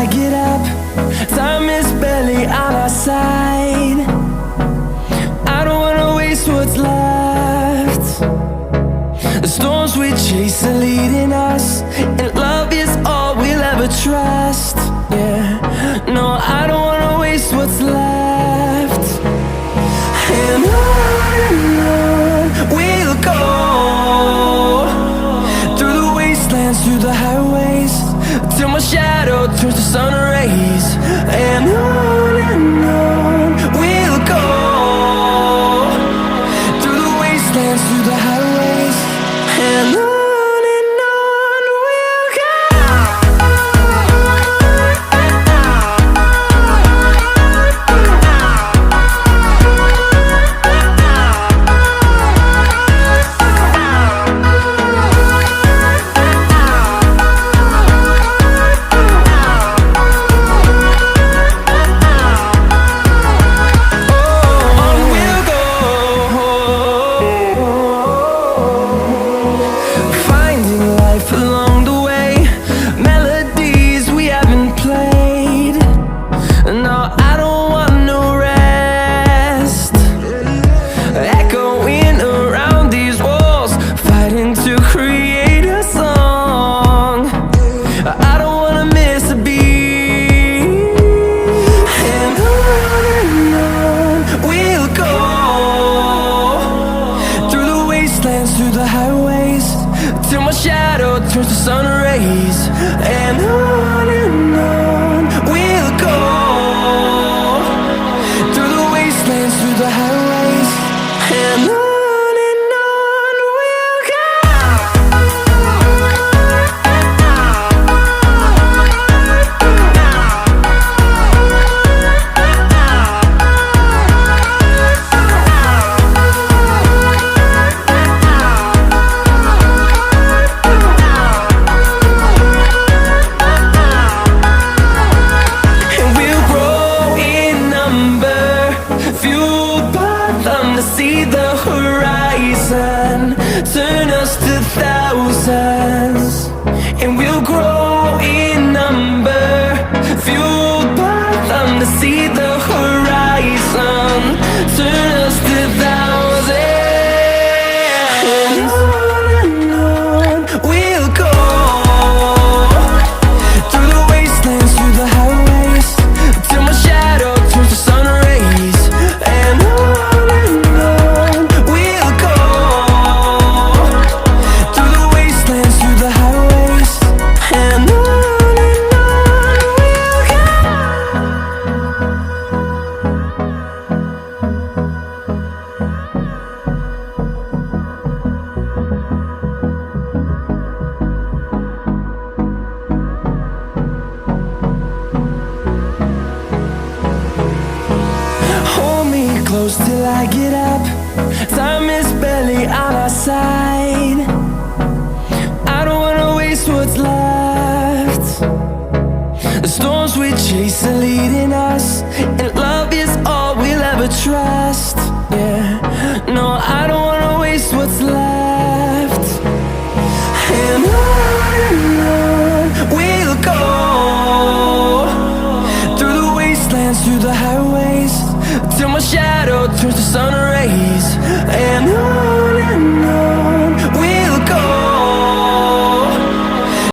I get up. Time is barely on our side. I don't wanna waste what's left. The storms we chase are leading us, and love is all we'll ever trust. Yeah, no, I don't wanna waste what's left. And on we'll go, through the wastelands, through the highways, till my shadow turns to sun rays. And on we'll go, through the wastelands, through the highways, and on we'll go. Through the highways, till my shadow turns to sun rays. And on we'll go, through the wastelands, through the highways, and on we'll go. See the horizon, turn us to thousands, and we'll grow in number, fueled by them. To see the horizon, turn us to thousands, and on we'll go, through the wastelands, through the highways, till my shadow turns to sun rays. And close till I get up. Time is barely on our side. I don't wanna waste what's left. The storms we chase are leading us, and love is all we'll ever trust. Yeah, no, I don't wanna waste what's left. And on we'll go, through the wastelands, through the highways, till my shadow turns to sun rays.